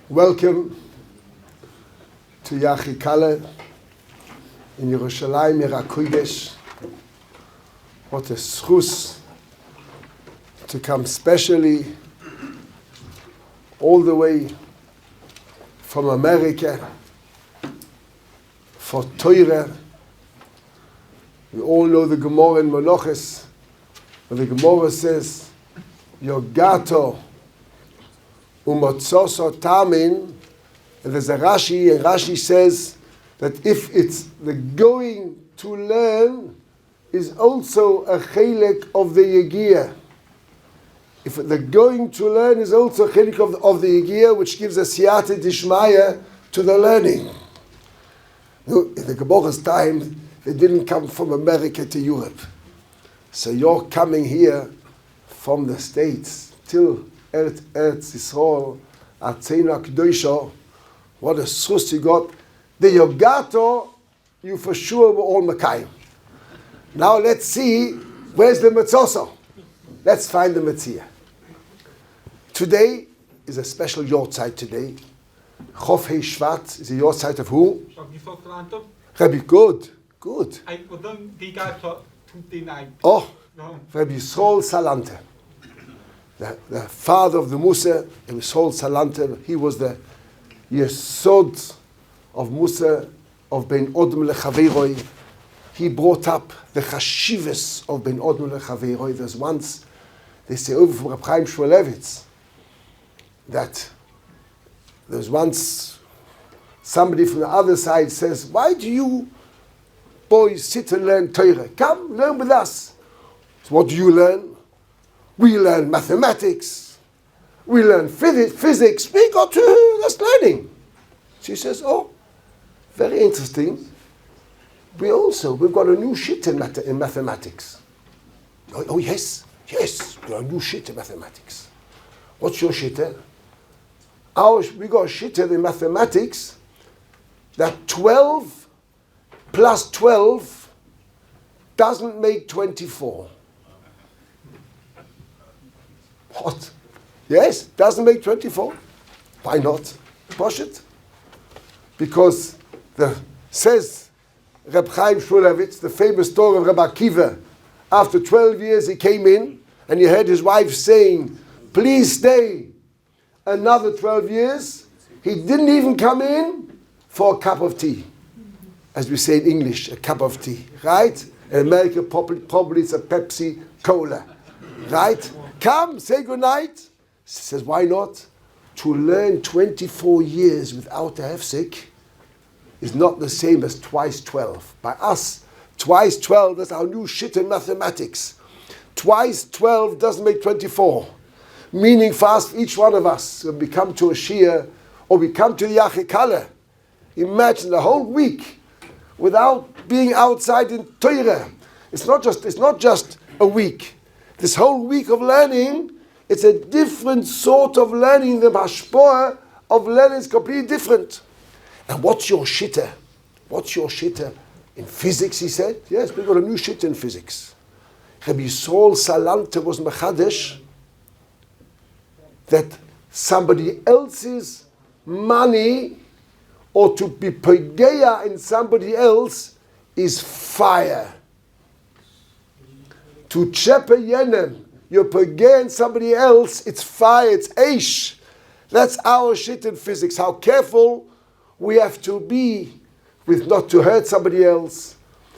Welcome to Yachikale in Yerushalayim Yerakodesh. What a schus to come specially all the way from America for Torah. We all know the Gemara in Menachos, where the Gemara says, Yogato umotzoso tamin. And there's a Rashi, and Rashi says that if it's the going to learn is also a chelek of the Yegiyah. If the going to learn is also a chelek of the Yegiyah, which gives a siyata dishmaya to the learning. In the Gemara's time, they didn't come from America to Europe. So you're coming here from the States till Eretz Yisrael, Atzena Kedosha. What a schus you got. The Yogato, you for sure were all Mekayim. Now let's see, where's the Metzoso? Let's find the Metzia. Today is a special Yortzeit today. Chof Hei Shvat is a Yortzeit of who? Rabbi, good. Oh, Rabbi Yisrael Salante. The father of the Musa, Yisrael Salante, he was the Yesod of Musa, of Ben Odom Lechaveiroi. He brought up the Chashivas of Ben Odom Lechaveiroi. There's once, they say over from Reb Chaim Shmulevitz, that there's once somebody from the other side says, why do you boys sit and learn Torah? Come, learn with us. So what do you learn? We learn mathematics. We learn physics. We got to, that's learning. She says, oh, very interesting. We've got a new shit in mathematics. Oh, yes, we got a new shit in mathematics. What's your shit? We got a shit in mathematics that 12 plus 12 doesn't make 24. What? Yes, doesn't make 24. Why not? Push it. Because says Reb Chaim Shmulevitz, the famous story of Reb Akiva, after 12 years he came in and he heard his wife saying, please stay another 12 years. He didn't even come in for a cup of tea. As we say in English, a cup of tea, right? In America, probably it's a Pepsi Cola, right? Come, say goodnight. She says, why not? To learn 24 years without a hefsek is not the same as twice 12. By us, twice 12, that's our new shit in mathematics. Twice 12 doesn't make 24. Meaning for us, each one of us, when we come to a Shiur or we come to the Yachikale, imagine the whole week without being outside in Torah. It's not just a week. This whole week of learning, it's a different sort of learning. The hashpoah of learning is completely different. And what's your shitta? What's your shitta? In physics, he said. Yes, we got a new shitta in physics. Rabbi Yisrael Salante was mechadesh that somebody else's money or to be pogeya in somebody else is fire. To chepe yenem, you're pogeya in somebody else, it's fire, it's eish. That's our shit in physics. How careful we have to be with not to hurt somebody else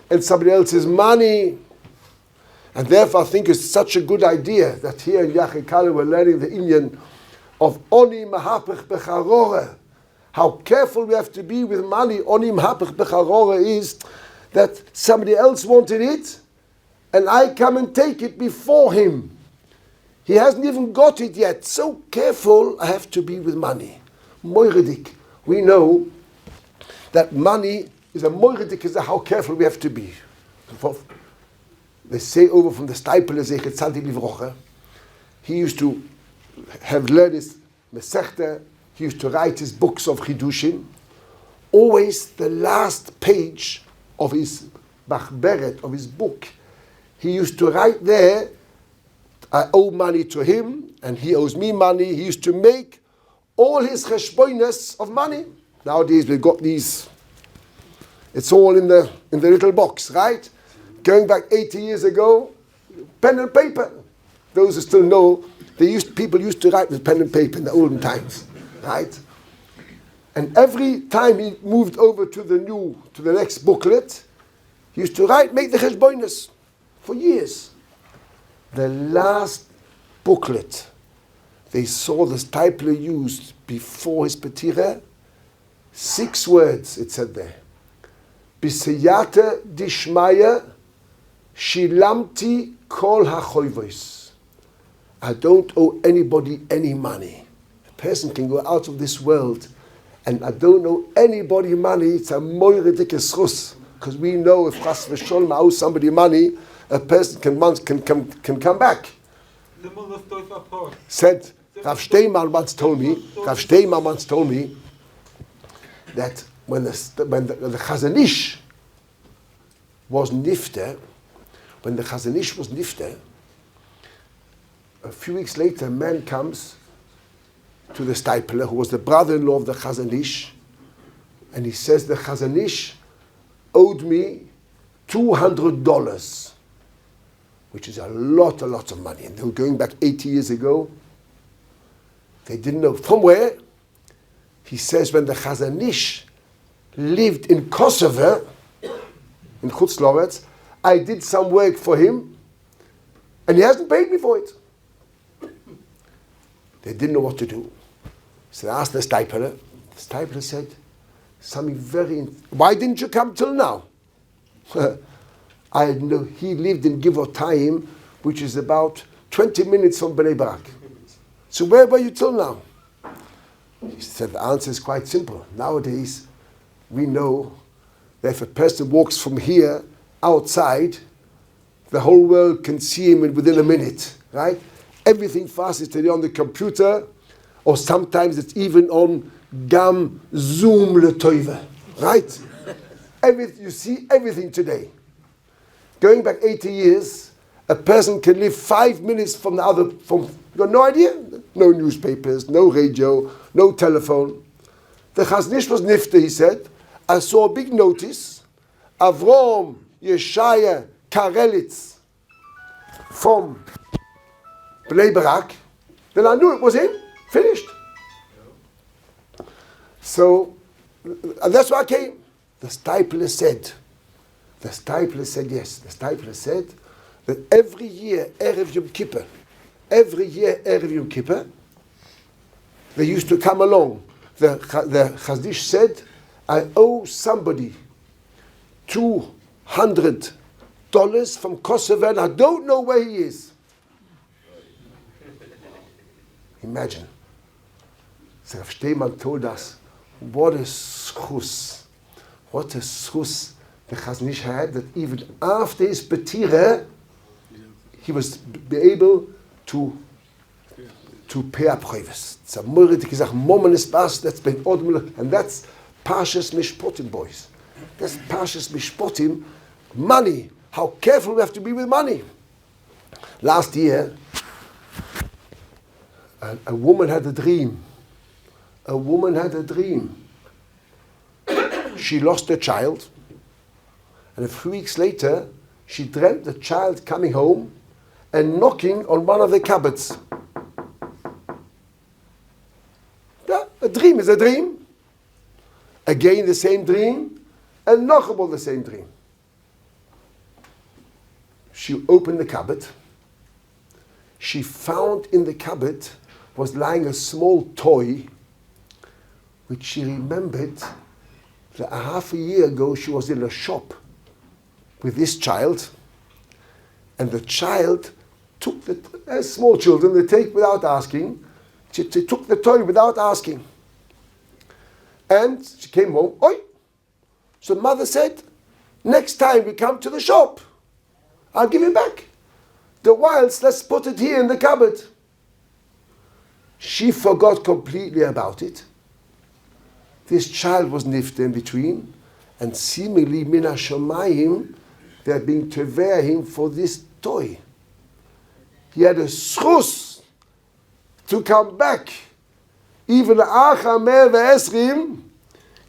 and somebody else's money. And therefore I think it's such a good idea that here in Yachikale we're learning the Inyan of Oni Mahapech Becharore. How careful we have to be with money. Oni Mahapech Becharore is that somebody else wanted it and I come and take it before him. He hasn't even got it yet. So careful I have to be with money. Moiridik. We know that money is a moiridik, is how careful we have to be. They say over from the Steipler Zecher Tzaddik Livrocha, he used to have learned his Mesechta, he used to write his books of Chidushim. Always the last page of his Bachberet, of his book, he used to write there, I owe money to him, and he owes me money. He used to make all his cheshbonos of money. Nowadays we've got these, it's all in the little box, right? Going back 80 years ago, pen and paper. Those who still know, people used to write with pen and paper in the olden times, right? And every time he moved over to the next booklet, he used to make the cheshbonos for years. The last booklet they saw the stipler used before his petira, 6 words it said there. B'siyata dishmaya shilamti kol hachoivos. I don't owe anybody any money. A person can go out of this world and I don't owe anybody money. It's a moiridik eschus. Because we know if chas v'sholom I owe somebody money, a person can come back. Said Rav Steinman once told me that when the Chazon Ish was nifter, a few weeks later a man comes to the stipler who was the brother-in-law of the Chazon Ish, and he says the Chazon Ish owed me $200, which is a lot of money. And they were going back 80 years ago. They didn't know from where. He says when the Chazon Ish lived in Kosovo, in Chutz Loretz, I did some work for him, and he hasn't paid me for it. They didn't know what to do. So they asked the stipler. The stipler said, something why didn't you come till now? I know he lived in Givotayim, which is about 20 minutes from Bnei Brak. So where were you till now? He said the answer is quite simple. Nowadays, we know that if a person walks from here outside, the whole world can see him within a minute, right? Everything fast is today on the computer, or sometimes it's even on Gam Zoom Letoiva, right? You see everything today. Going back 80 years, a person can live 5 minutes from the other, you got no idea? No newspapers, no radio, no telephone. The Chazon Ish was nifter, he said. I saw a big notice, Avrom Yeshaya Karelitz from Bnei Barak. Then I knew it was him, finished. So, and that's why I came. The stipler said yes. The stipler said that every year, Erev Yom Kippur, they used to come along. The Chazon Ish said, I owe somebody $200 from Kosovo and I don't know where he is. Imagine. So Rav Steinman told us, what a schus the Chazon Ish had, that even after his petira, he was be able to pay up choivos. It's a moiridik gesagt, momenes bas, that's been odmul, and that's Parshas Mishpotim, boys. That's Parshas Mishpotim. Money. How careful we have to be with money. Last year, a woman had a dream. She lost her child, and a few weeks later, she dreamt the child coming home and knocking on one of the cupboards. Yeah, a dream is a dream. Again, the same dream, and noch about the same dream. She opened the cupboard. She found in the cupboard was lying a small toy, which she remembered that a half a year ago she was in a shop with this child, and the child took as small children, they take without asking, she took the toy without asking. And she came home, oi! So mother said, next time we come to the shop, I'll give it back. The whilst, let's put it here in the cupboard. She forgot completely about it. This child was nifter in between, and seemingly min hashamayim, they are being teveah him for this toy. He had a schus to come back even Acha Mer Ve'esrim,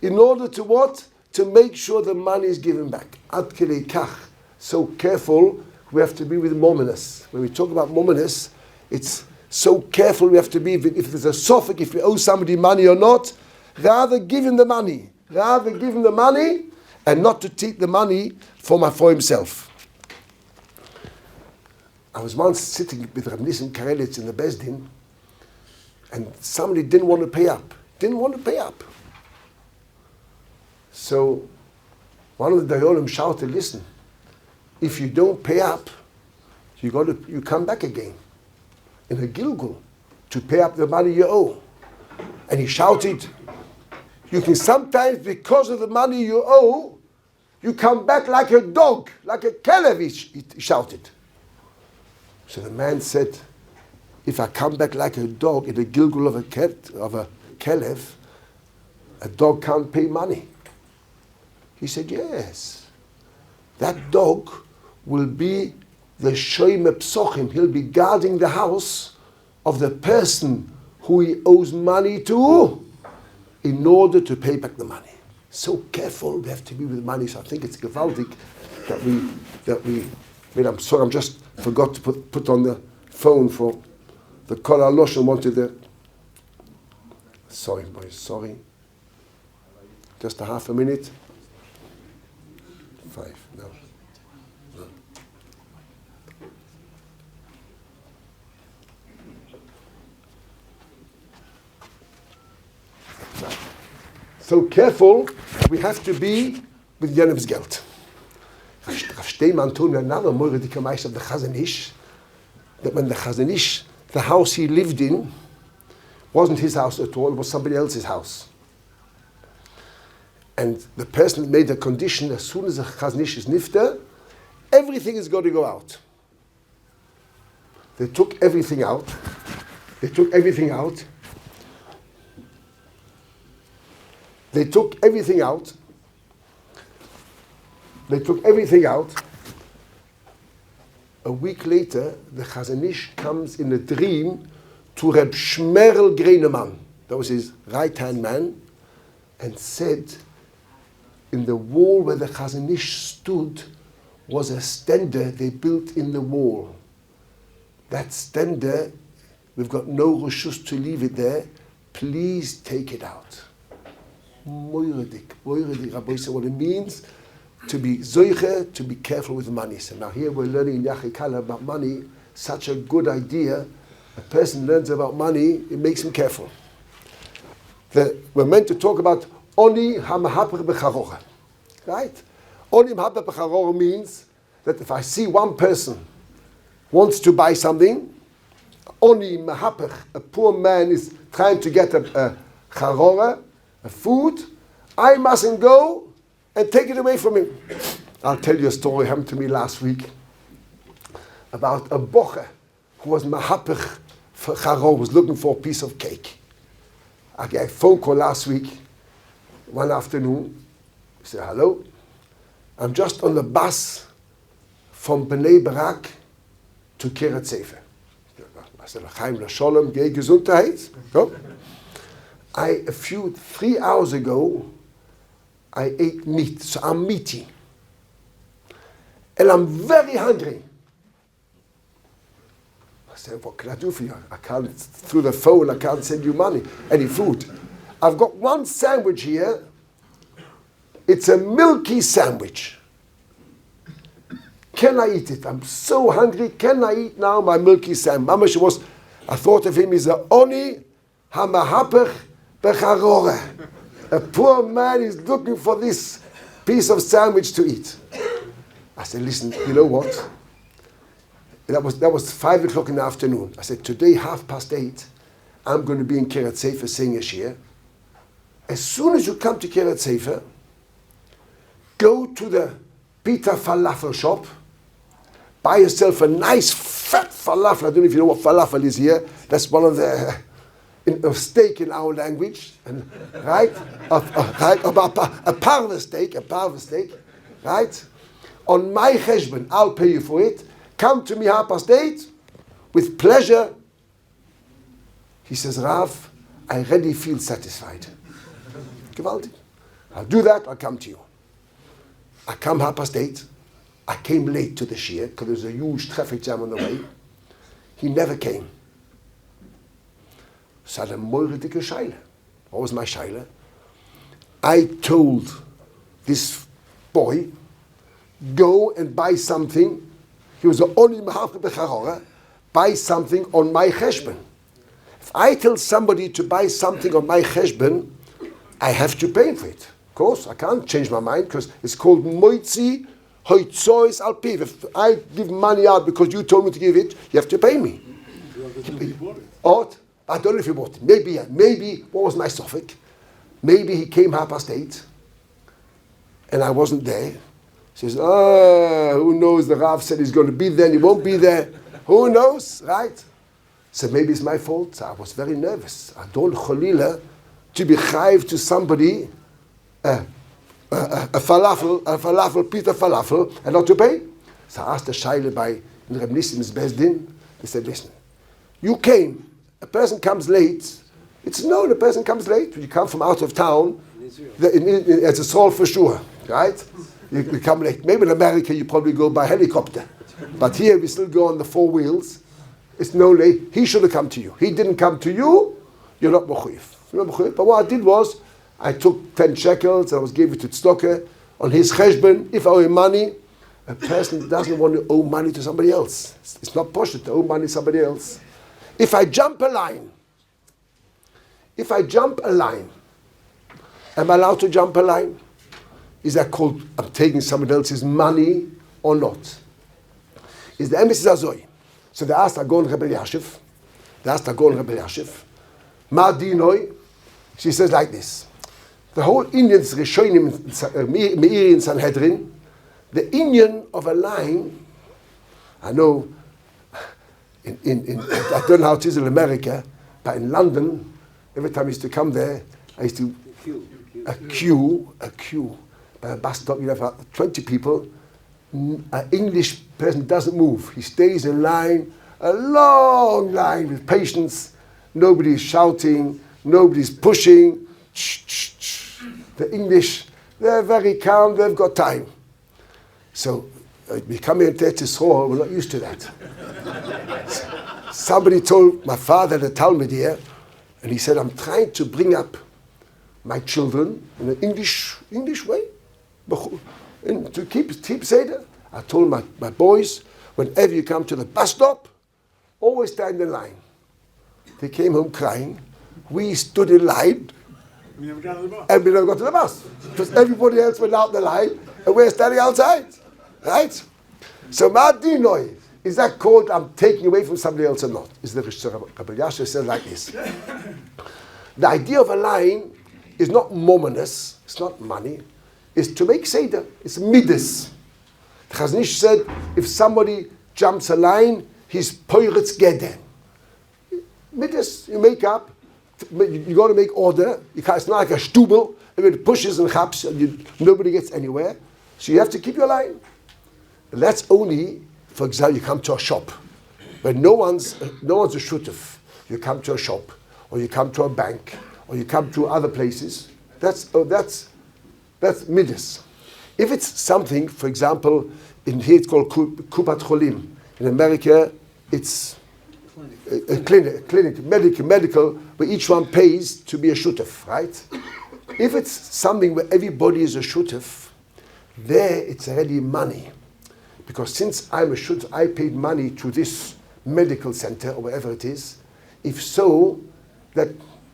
in order to what? To make sure the money is given back. Ad Kedei Kach. So careful we have to be with Mominus. When we talk about Mominus, it's so careful we have to be. If there's a suffix, if you owe somebody money or not, rather give him the money. Rather give him the money and not to take the money for himself. I was once sitting with Rav Nissim Karelitz in the Beis Din, and somebody didn't want to pay up. So one of the Dayonim shouted, listen, if you don't pay up, you come back again in a Gilgul to pay up the money you owe. And he shouted, you can sometimes, because of the money you owe, you come back like a dog, like a kelev, he shouted. So the man said, if I come back like a dog in a Gilgul of a kelev, a dog can't pay money. He said, yes. That dog will be the shoyme psochim. He'll be guarding the house of the person who he owes money to in order to pay back the money. So careful we have to be with money. So I think it's gewaltig that we I'm sorry, I'm just forgot to put on the phone for the Kol HaLoshon wanted the sorry boys, sorry. Just a half a minute. 5, no. So careful, we have to be with Yenev's Geld. Rav Steinman told me another Moradika Meister of the Chazon Ish, that when the Chazon Ish, the house he lived in, wasn't his house at all, it was somebody else's house. And the person made a condition, as soon as the Chazon Ish is nifter, everything is going to go out. They took everything out. They took everything out. They took everything out. They took everything out. A week later, the Chazon Ish comes in a dream to Reb Shmerel Greineman, that was his right-hand man, and said, in the wall where the Chazon Ish stood was a stender they built in the wall. That stender, we've got no reshus to leave it there. Please take it out. Moiradik, Rabbi said what it means to be zoiche, to be careful with money. So now here we're learning in Yachikala about money. Such a good idea. A person learns about money, it makes him careful. We're meant to talk about Oni hamahapach b'charocha. Right? Oni hamahapach b'charocha means that if I see one person wants to buy something, Oni mahapach, a poor man is trying to get a charora, a food, I mustn't go and take it away from him. I'll tell you a story happened to me last week about a bocher who was mahapach for charora, was looking for a piece of cake. I got a phone call last week. One afternoon, he said, hello, I'm just on the bus from Bnei Barak to Kiryat Sefer. I said, L'chaim L'sholem, geh Gesundheit. Go. 3 hours ago, I ate meat, so I'm meaty. And I'm very hungry. I said, what can I do for you? I can't, through the phone, I can't send you money, any food. I've got one sandwich here. It's a milky sandwich. Can I eat it? I'm so hungry. Can I eat now my milky sandwich? I thought of him as a oni hamahapech becharore. A poor man is looking for this piece of sandwich to eat. I said, listen, you know what? That was 5 o'clock in the afternoon. I said, today 8:30, I'm going to be in Kiryat Sefer saying a shiur. As soon as you come to Kiryat Sefer, go to the pita falafel shop, buy yourself a nice fat falafel. I don't know if you know what falafel is here. That's one of the steak in our language, and right? A parva steak, right? On my cheshbon, I'll pay you for it. Come to me 8:30 with pleasure. He says, Rav, I already feel satisfied. Gewaltig. I'll do that, I'll come to you. I come 8:30. I came late to the shiur because there was a huge traffic jam on the way. He never came. So I had a moiridige shaila. What was my shaila? I told this boy, go and buy something. He was the only mahafir b'charora. Buy something on my cheshbon. If I tell somebody to buy something on my cheshbon, I have to pay for it. Of course, I can't change my mind because it's called moitzi hoitzois al piv. If I give money out because you told me to give it, you have to pay me. Or, I don't know if he bought it. Maybe, what was my suffix? Maybe he came 8:30 and I wasn't there. He says, who knows, the Rav said he's going to be there and he won't be there. Who knows, right? So maybe it's my fault. I was very nervous. I don't cholila to be chayiv to somebody a falafel, pita falafel, and not to pay. So I asked the shaila by Reb Nissim's Bezdin. He said, listen, you came, a person comes late. It's known a person comes late. When you come from out of town, it's a soul for sure, right? You come late. Maybe in America you probably go by helicopter. But here we still go on the 4 wheels. It's no late. He should have come to you. He didn't come to you, you're not mechuyev. But what I did was, I took 10 shekels and I was giving it to tzedakah on his cheshbon. If I owe him money, a person doesn't want to owe money to somebody else. It's not poshut to owe money to somebody else. If I jump a line, am I allowed to jump a line? Is that called I'm taking somebody else's money or not? Is the emes azoy? So they asked Agon Rebbe Yashiv. Ma dinoi? She says like this. The whole Indians Rishonim Meiri in Sanhedrin, the Indian of a line, I know I don't know how it is in America, but in London, every time I used to come there, I used to a queue. By a bus stop, you have 20 people. An English person doesn't move. He stays in line, a long line with patience. Nobody's shouting, nobody's pushing. The English, they're very calm, they've got time. So we come here to Yisrael, we're not used to that. Somebody told my father, the Talmud here, and he said, I'm trying to bring up my children in an English way, and to keep Seder. I told my boys, whenever you come to the bus stop, always stand in line. They came home crying. We stood in line, and we never got to the bus. Because everybody else went out the line, and we're standing outside. Right? So, Ma'adinoi, is that called I'm taking away from somebody else or not? Is the Rabbi Yasha says like this. The idea of a line is not mominous, it's not money, it's to make Seder, it's midas. The Chazon Ish said, if somebody jumps a line, he's poiretz geder. Midas, you make up, you got to make order, it's not like a stubel, it pushes and chaps, and nobody gets anywhere, so you have to keep your line. And that's only, for example, you come to a shop where no one's a shutuf. You come to a shop, or you come to a bank, or you come to other places. That's midas. If it's something, for example, in here it's called kupat cholim. In America, it's a clinic, medical, where each one pays to be a shutuf, right? If it's something where everybody is a shutuf, there it's already money. Because since I'm a shutuf, I paid money to this medical center or wherever it is. If so, that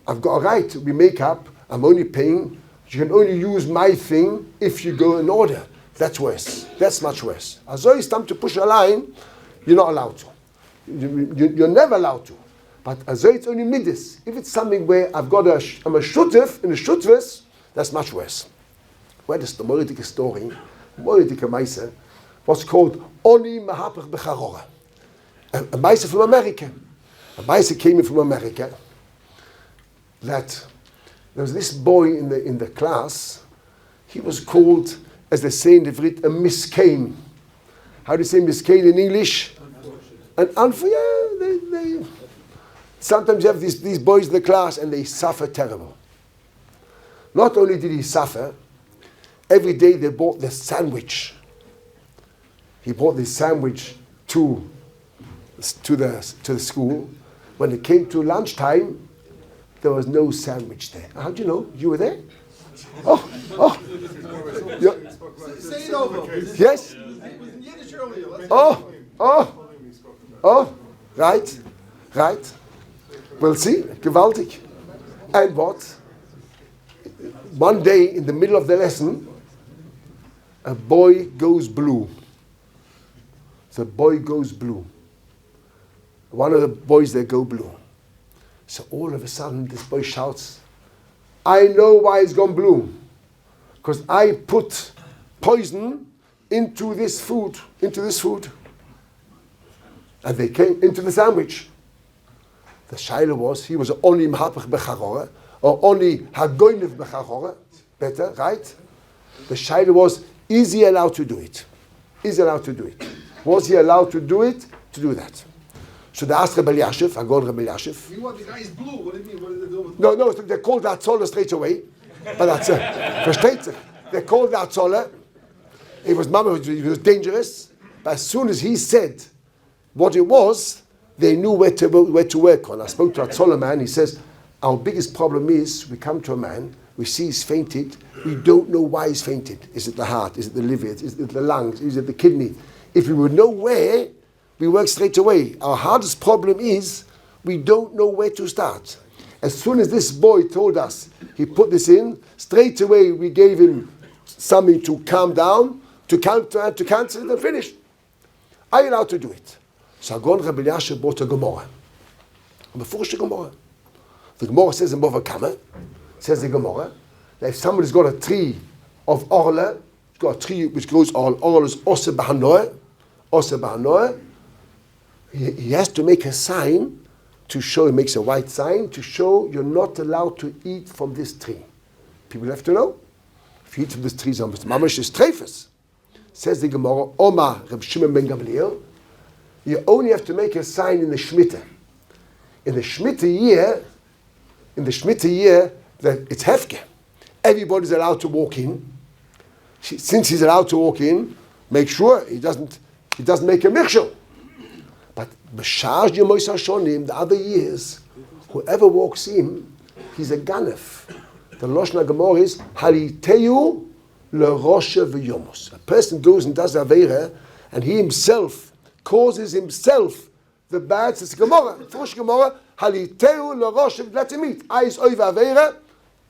I've got a right to be make up, I'm only paying, you can only use my thing if you go in order. That's worse. That's much worse. As though it's time to push a line, you're not allowed to. You're never allowed to. But as though it's only midas. If it's something where I'm a shutuf in a shutvis, that's much worse. Where is the Moridike story? Moridike Meise, what's called Oni Mahapach Becharora. A Meise from America. A Meise came in from America. That there was this boy in the class. He was called, as they say in the Vrit, a miskein. How do you say miskein in English? An Sometimes you have these boys in the class and they suffer terrible. Not only did he suffer, every day they bought the sandwich. He brought this sandwich to the school. When it came to lunchtime, there was no sandwich there. How do you know? You were there? Oh. Say it over. Yes? Right. We'll see. Gewaltig. And what? One day in the middle of the lesson, a boy goes blue. The boy goes blue. One of the boys there go blue. So all of a sudden this boy shouts, I know why it's gone blue. Because I put poison into this food. And they came into the sandwich. The shaila was, he was only mahapach bechachora, or only hagoynev bechachora, better, right? The shaila was, is he allowed to do it? Was he allowed to do it? To do that. So they asked Rebbe Elyashiv, Agon Rebbe Elyashiv. You want the guy is blue, what do you mean? What did they do with No, they called the Atzola straight away. But that's versteht sich. They called the Atzola. It was dangerous. But as soon as he said what it was, they knew where to work on. I spoke to Atzola man, he says, our biggest problem is, we come to a man, we see he's fainted, we don't know why he's fainted. Is it the heart? Is it the liver? Is it the lungs? Is it the kidney? If we would know where, we work straight away. Our hardest problem is, we don't know where to start. As soon as this boy told us, he put this in, straight away we gave him something to calm down, to cancel it and finish. Are you allowed to do it? So Agon Rebbe Elyashiv brought a Gemara. Before the Gemara. The Gemara says in Bava Kama, says the Gemara, that if somebody's got a tree of Orla, he's got a tree which grows Orla is Ose Bahanoah, he has to make a sign to show, he makes a white sign to show you're not allowed to eat from this tree. People have to know. If you eat from this tree, Mamash is treifus. Says the Gemara, Oma Reb Shimon ben Gamliel, you only have to make a sign in the Shemitah. In the Shemitah year, that it's hefke. Everybody's allowed to walk in. Since he's allowed to walk in, make sure he doesn't make a mikshel. But B'shar Yemois HaShonim, the other years, whoever walks in, he's a ganef. The Lashon HaGemara is Haliteyu leRosha v'Yomos. A person goes and does Aveira, and he himself causes himself the bad. It's Gemara. First Gemara, Haliteyu leRosha, let him eat. Eyes over Aveira,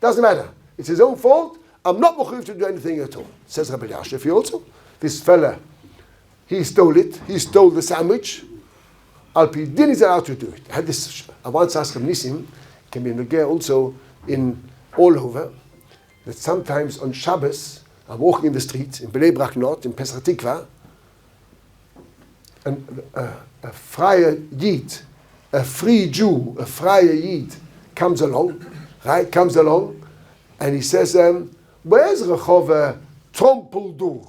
doesn't matter. It's his own fault. I'm not mechuyev to do anything at all. Says Rebbe Elyashiv also. This fella, he stole it. He stole the sandwich. Al Pi Din is allowed to do it. I had this. I once asked Rav Nissim, can be in Nogea also in all over, that sometimes on Shabbos I'm walking in the street in Bnei Brak Not in Pesach Tikva, and a friar Yid, a free Jew, a friar Yid comes along, and he says, "Where's Rehov Trompeldur?"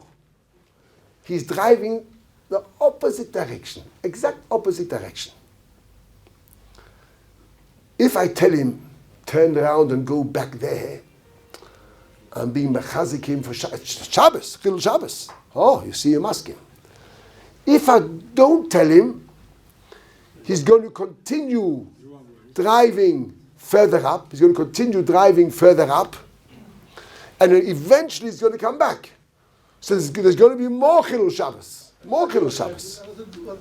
He's driving the opposite direction, exact opposite direction. If I tell him, turn around and go back there, I'm being mechazik him for Shabbos, Chil Shabbos. Oh, you see, you ask him. If I don't tell him, he's going to continue driving further up. And then eventually he's going to come back. So there's going to be more Chil Shabbos.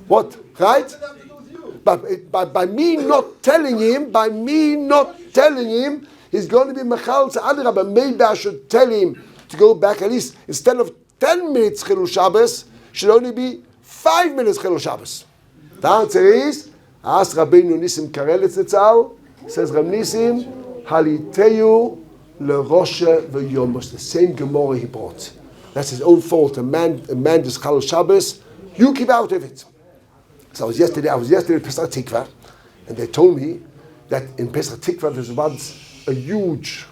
What? Right? But by me not telling him, he's going to be mechal to Adrab. But maybe I should tell him to go back at least, instead of 10 minutes Chilul Shabbos, should only be 5 minutes Chilul Shabbos. The answer is, ask Rabbeinu Nissim Karelitz Etzal, says Rab Nissim, Haliteyu leRosha v'Yomos, the same Gemara he brought. That's his own fault. A man does Chilul Shabbos, you keep out of it. So I was yesterday at Pesach Tikva, and they told me that in Pesach Tikva there was once a huge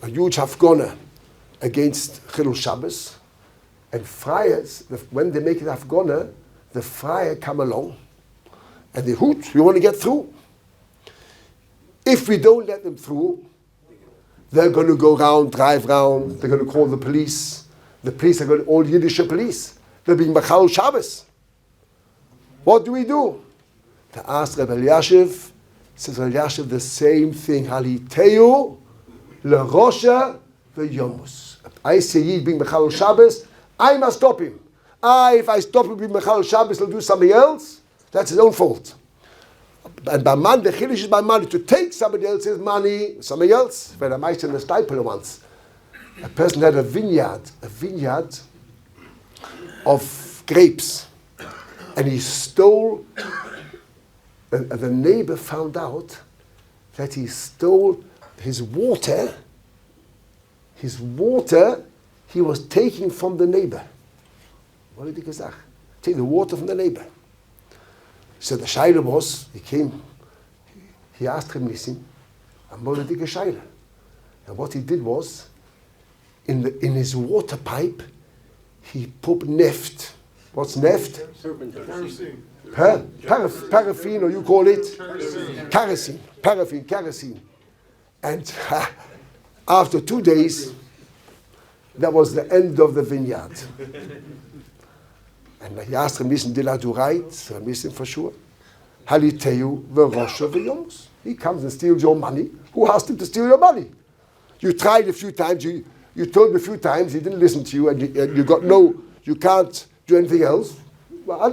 hafgona against Chilul Shabbos, and friars, when they make it hafgona, the friar come along, and they hoot, we want to get through. If we don't let them through, they're going to go around, drive around, they're going to call the police. The police are going to, all Yiddish police. They're being Machal Shabbos. What do? To ask Rebbe Elyashiv, says Rebbe Elyashiv the same thing. Haliteu l'rosha v'yomus. I say Yid being Machal Shabbos, I must stop him. If I stop him being Machal Shabbos, he'll do something else. That's his own fault. And by man, the chiddush is by money to take somebody else's money, somebody else. When I might in the Stipler once, a person had a vineyard of grapes, and he stole. And the neighbor found out that he stole his water. His water, he was taking from the neighbor. What did he say? Take the water from the neighbor. So the Shaila was, he asked him, listen, I'm going to dig a Shaila. And what he did was, in his water pipe, he put neft. What's neft? Paraffin, or you call it? Kerosene. Kerosene. And after 2 days, that was the end of the vineyard. And he asked him, listen, did I do right? So I'm listening for sure. Haliteu v'rosha v'yomus. He comes and steals your money. Who asked him to steal your money? You tried a few times, you told him a few times, he didn't listen to you, and you got you can't do anything else. Well,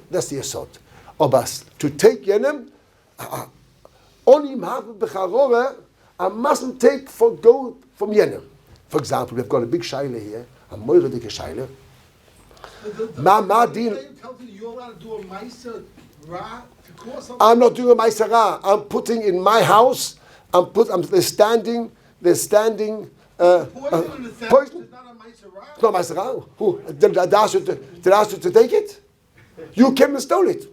that's the assault. Obas, to take Yenem, only B'charora, I mustn't take for gold from Yenem. For example, we've got a big shaila here, a moiridik shaila. I'm not doing a Ma'aser Ra. I'm putting in my house. They're standing. Poison. It's not Ma'aser Ra. Who did I ask you to take it? You came and stole it.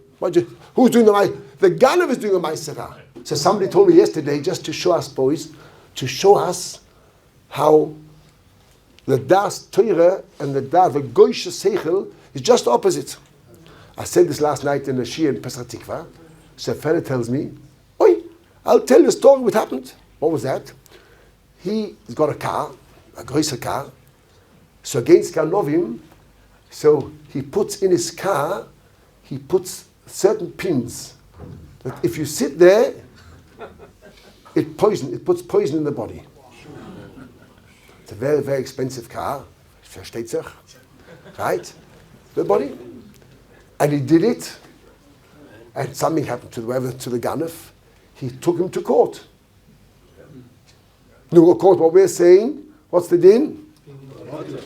Who's doing the Ganav is doing a Ma'aser Ra. So somebody told me yesterday, just to show us, boys, to show us how the Das Teure and the Goyshe Seichel is just the opposite. I said this last night in a Shiur in Pesach Tikva. So a fellow tells me, oi, I'll tell you a story what happened. What was that? He's got a car, a Goyshe car. So against Karnovim, so he puts in his car, he puts certain pins that if you sit there, it puts poison in the body. It's a very, very expensive car. Versteht sich? Right? The body. And he did it. And something happened to the Ganef. He took him to court. No, court, what we're saying, what's the din?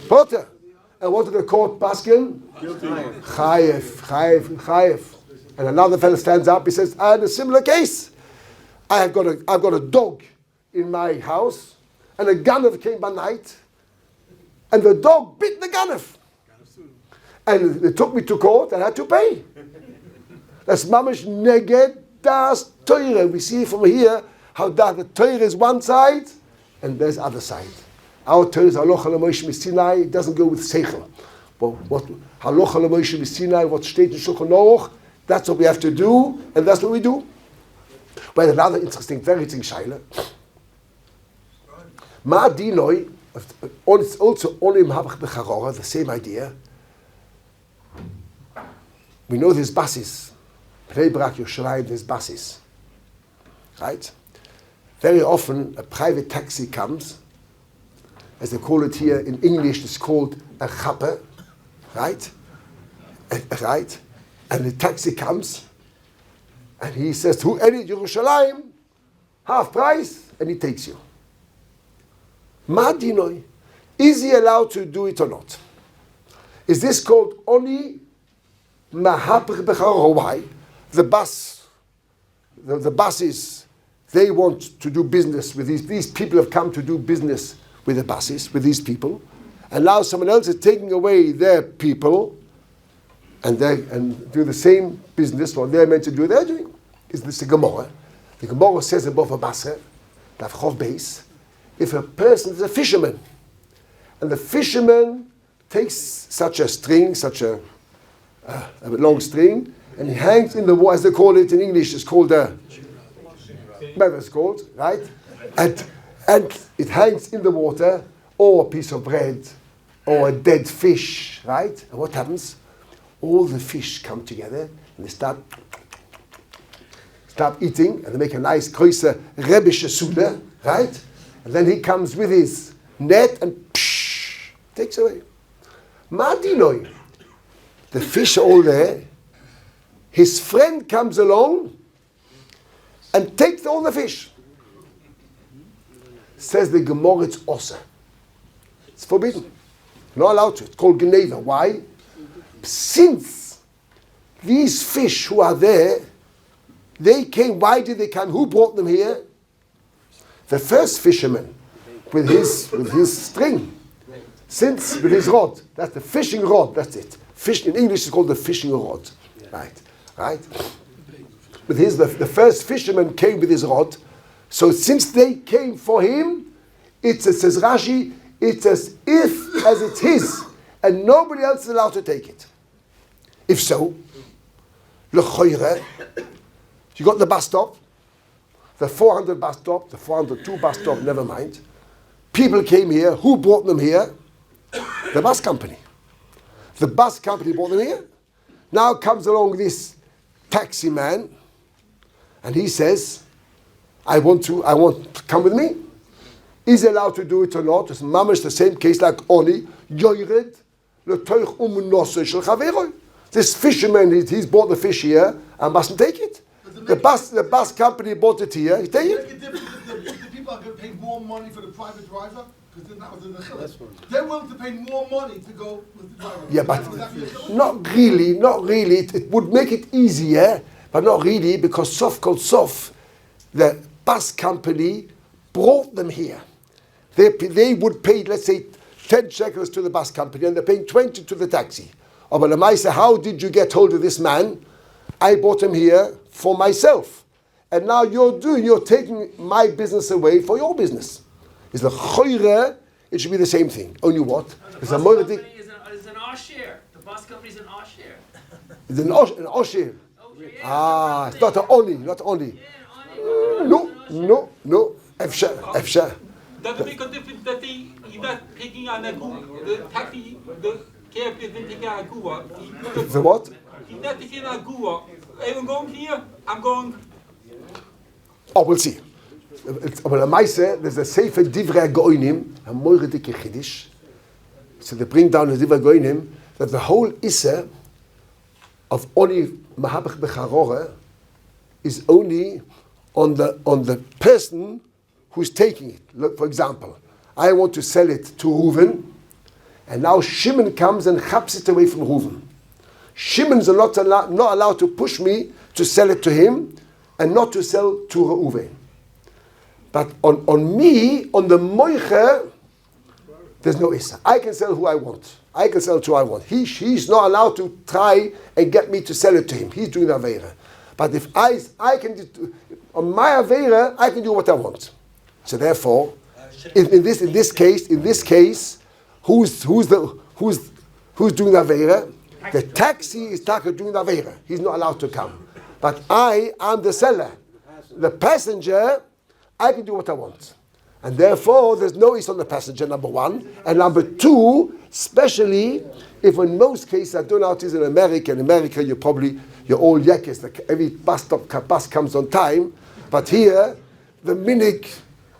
Potter. And what did the court paskin? Chayev. And another fellow stands up, he says, I had a similar case. I've got a dog in my house, and a Ganef came by night, and the dog bit the Ganef. And they took me to court, and I had to pay. That's mamish neged das Teure. We see from here how that the Teure is one side, and there's other side. Our Teure is halacha l'Moshe Sinai. It doesn't go with seichel. But what halacha l'Moshe Sinai, what state in Shulchan Aruch, that's what we have to do, and that's what we do. But another interesting, very interesting shaila. Ma dinoi, it's also only Mahabach B'charora, the same idea. We know there's buses. Pnei Brak Yerushalayim, there's buses. Right? Very often a private taxi comes, as they call it here in English, it's called a chappe. Right? Right? And the taxi comes, and he says, who any Yerushalayim, half price, and he takes you. Ma dinoi, is he allowed to do it or not? Is this called oni mahapach b'charo? Why? The buses, they want to do business with these people have come to do business with the buses, with these people, and now someone else is taking away their people and do the same business what they're meant to do, they're doing. Is this the Gemara? The Gemara says above a basar, that Chov base, if a person is a fisherman, and the fisherman takes such a string, such a long string, and he hangs in the water, as they call it in English, it's called a whatever it's called, right? And it hangs in the water, or a piece of bread, or a dead fish, right? And what happens? All the fish come together and they start eating, and they make a nice große Rebische Suda, right? And then he comes with his net and takes away. Madinoi, the fish are all there. His friend comes along and takes all the fish. Says the Gemara, it's osa. It's forbidden. You're not allowed to. It's called Geneva. Why? Since these fish who are there, they came, why did they come? Who brought them here? The first fisherman with his string. Since with his rod. That's the fishing rod, that's it. Fish in English is called the fishing rod. Right? With the first fisherman came with his rod. So since they came for him, says Rashi, it's as if as it's his, and nobody else is allowed to take it. If so, l'choire, you got the bus stop, the 400 bus stop, the 402 bus stop, never mind. People came here. Who brought them here? The bus company. The bus company brought them here. Now comes along this taxi man, and he says, I want to come with me. Is he allowed to do it or not? It's mamish the same case like Oni. Yoired l'toich nosei shel chaveroi. This fisherman, he's bought the fish here and mustn't take it. The bus company bought it here. He take it. The people are going to pay more money for the private driver because they're not within the chilus. They're willing to pay more money to go with the driver. Yeah, but not really. It would make it easier, but not really, because sof kol sof, the bus company brought them here. They would pay, let's say, 10 shekels to the bus company, and they're paying 20 to the taxi. Oh, but Lamaisa, how did you get hold of this man? I bought him here for myself. And now you're taking my business away for your business. It's the choire, it should be the same thing. Only what? The bus company is an Aryeh. The bus company is an Aryeh. It's an Aryeh. It's not not only. No. Efsha. That make a difference that he's not taking on the taxi, the cab isn't taking on a gua. The what? He's not taking on a gua. I'm going here, I'm going. Oh, we'll see. But there's a Sefer Divrei Goinim, a more dicke Chiddush. So they bring down the Divrei Goinim that the whole Issa of Oni Mahabach Becharore is only on the person who's taking it. Look, for example, I want to sell it to Reuven, and now Shimon comes and chaps it away from Reuven. Shimon's not allowed to push me to sell it to him and not to sell to Reuven. But on me, on the moiche, there's no issa. I can sell who I want. I can sell to who I want. He's not allowed to try and get me to sell it to him. He's doing the aveira. But if I can, on my aveira, I can do what I want. So therefore, in this case, who's doing the aveira? The taxi is doing the aveira. He's not allowed to come. But I'm the seller. The passenger, I can do what I want. And therefore, there's no issue on the passenger, number one. And number two, especially if in most cases, I don't know how it is in America. In America, you're all yakis. Every bus comes on time. But here, the minig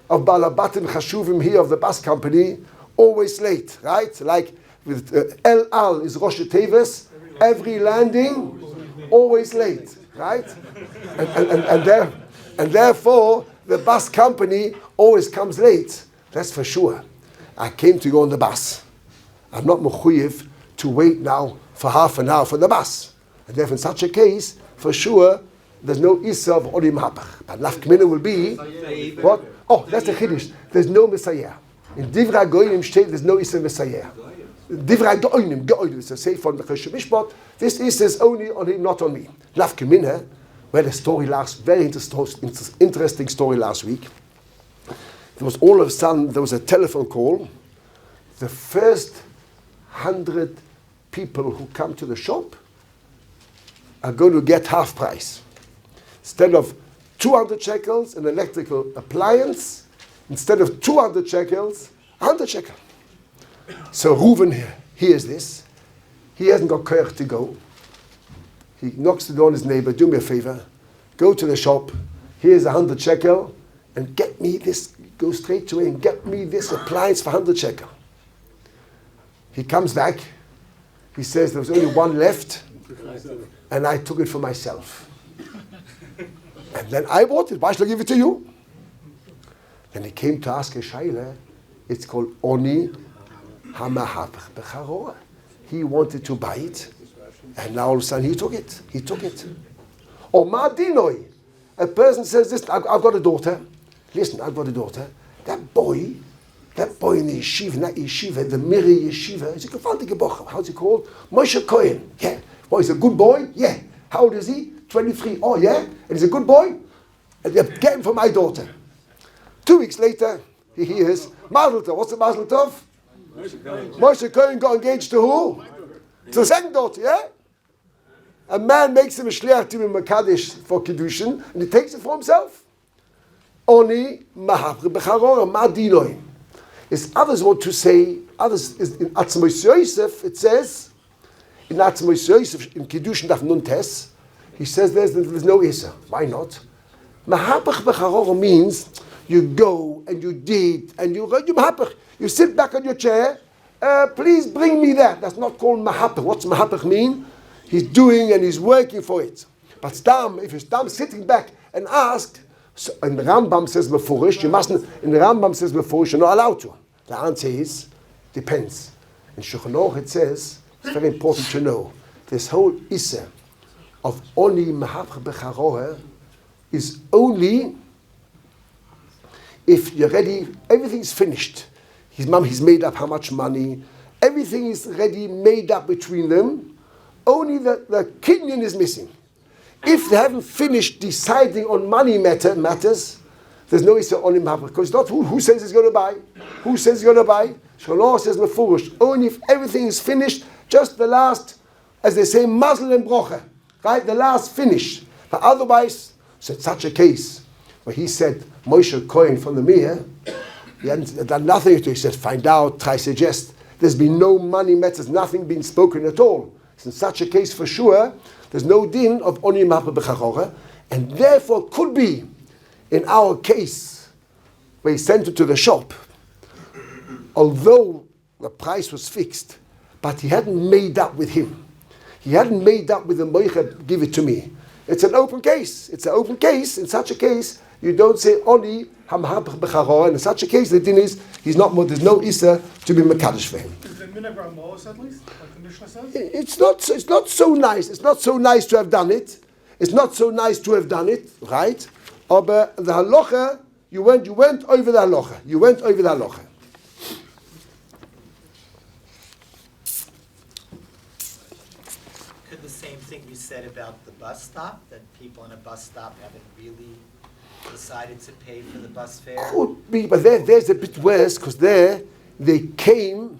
of Balabatim Chashuvim here of the bus company, always late, right? Like with El Al is Rosh Teves, every landing, always late, right? And therefore, the bus company always comes late. That's for sure. I came to go on the bus. I'm not mechuyev to wait now for half an hour for the bus. And therefore, in such a case, for sure, there's no issa of olim hapach. But nafkmina will be what? Oh, that's the chiddush. There's no messiah. In Divrei Goyim state there's no issa messiah. Divrei Goyim, it's a say from the Choshev Mishpat. This issa is only on him, not on me. Nafkmina, we had a story very interesting story last week. There was all of a sudden, there was a telephone call. The first 100 people who come to the shop are going to get half price. Instead of 200 shekels, an electrical appliance. Instead of 200 shekels, 100 shekels. So Reuven hears this. He hasn't got koyach to go. He knocks the door on his neighbor, do me a favor, go to the shop, here's 100 shekel, and get me this, go straight to him and get me this appliance for 100 shekel. He comes back, he says there was only one left, and I took it for myself. And then I bought it, why should I give it to you? Then he came to ask a shaila, it's called Oni Hamahapach B'Charorah. He wanted to buy it, and now all of a sudden he took it. He took it. Or Ma'adinoi. A person says this, I've got a daughter. Listen, I've got a daughter. That boy in the yeshiva, the Miri yeshiva, is a gewaltige bocher. How's he called? Moshe Cohen. Yeah. Well, he's a good boy? Yeah. How old is he? 23. Oh, yeah? And he's a good boy? And get him for my daughter. 2 weeks later, he hears, Mazel Tov. What's the Mazel Tov? Moshe Cohen got engaged to who? To the second daughter, yeah? A man makes him a shliach to be Makadish for Kiddushin, and he takes it for himself. Oni mahapre b'charora ma'adinoi. Is others want to say, others is in Atzmos Yosef, it says, in Atzmos Yosef, in Kiddushin Daf Nun Tes, he says there's no Issa. Why not? Mahapach b'charora means you go and you did and you mahapach. You sit back on your chair. Please bring me that. That's not called mahapach. What's mahapach mean? He's doing and he's working for it. But stam, if he's stam sitting back and ask, so, and the Rambam says beforish, you mustn't. And the Rambam says beforish, you're not allowed to. The answer is depends. In Shulchan Aruch it says it's very important to know this whole issa of only mahapach b'charorah is only if you're ready, everything's finished. He's made up how much money, everything is ready, made up between them, only the kinyan is missing. If they haven't finished deciding on money matters, there's no issue on him, because it's not who says he's going to buy, who says he's going to buy. Shalom says mefurush, only if everything is finished, just the last, as they say, mazel and brocha, right, the last finish. But otherwise, so it's such a case where he said, Moshe Cohen from the Mir, he hadn't done nothing to it. He said, find out, try suggest. There's been no money matters, nothing been spoken at all. So in such a case, for sure, there's no din of Oni Mahapach b'Charorah, and therefore could be, in our case, where he sent it to the shop, although the price was fixed, but he hadn't made up with him. He hadn't made up with the Moicha, give it to me. It's an open case. It's an open case. In such a case, you don't say Oni Hamahapach b'Charorah, and in such a case, the din is, there's no Issa to be Mekadosh for him. Is the Minhag Ramos at least, like the Mishnah says? It's not so nice. It's not so nice to have done it. It's not so nice to have done it, right? But the halacha, you went over the halacha. You went over the halacha. Could the same thing be said about the bus stop, that people in a bus stop haven't really decided to pay for the bus fare? Could be, but there's a bit worse, because there they came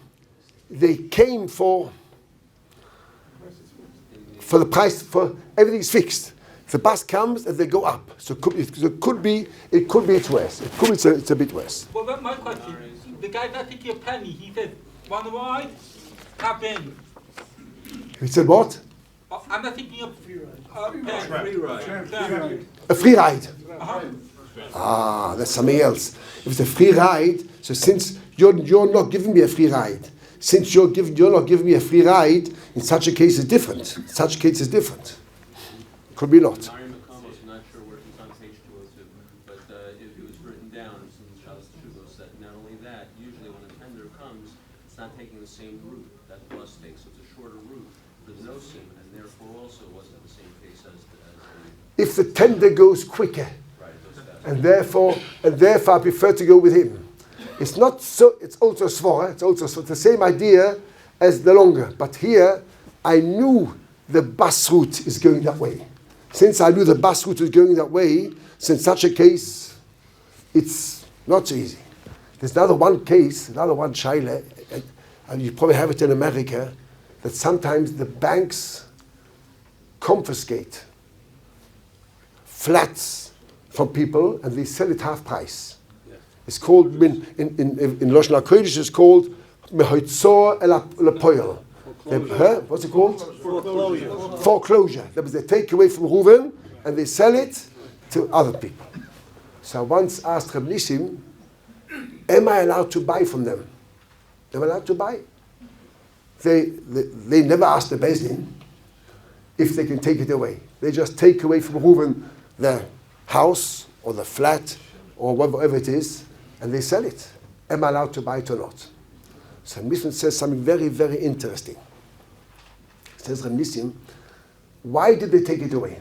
for the price, for everything's fixed. The bus comes and they go up. So it could be it's worse. It could be it's a bit worse. Well, that's my question. The guy's not taking a penny. He said, want to ride? Tap in. He said what? I'm not taking a free ride. A free ride. Uh-huh. Ah, that's something else. If it's a free ride, so since you're not giving me a free ride, since you're not giving me a free ride, in such a case is different. Could be not. Aryeh McComas, I'm not sure where it's on page 202, but it was written down in Shalos Teshuvos that not only that, usually when a tender comes, it's not taking the same route that the bus takes, so it's a shorter route. There's no sim, and therefore also wasn't the same case as the If the tender goes quicker, right, those guys. and therefore I prefer to go with him. It's not so. It's also svara. It's also the same idea as the longer. But here, I knew the bus route is going that way. Since I knew the bus route was going that way, so in such a case, it's not so easy. There's another one shaila, and you probably have it in America, that sometimes the banks confiscate flats from people, and they sell it half price. It's called, in Lashon HaKodesh, it's called Mehotzor el Poel. What's it called? Foreclosure. That means they take away from Reuven and they sell it to other people. So I once asked Reb Nissim, am I allowed to buy from them? Am I allowed to buy? They never asked the Beis Din if they can take it away. They just take away from Reuven the house or the flat or whatever it is, and they sell it. Am I allowed to buy it or not? So Nissim says something very, very interesting. Says Reb Nissim, why did they take it away?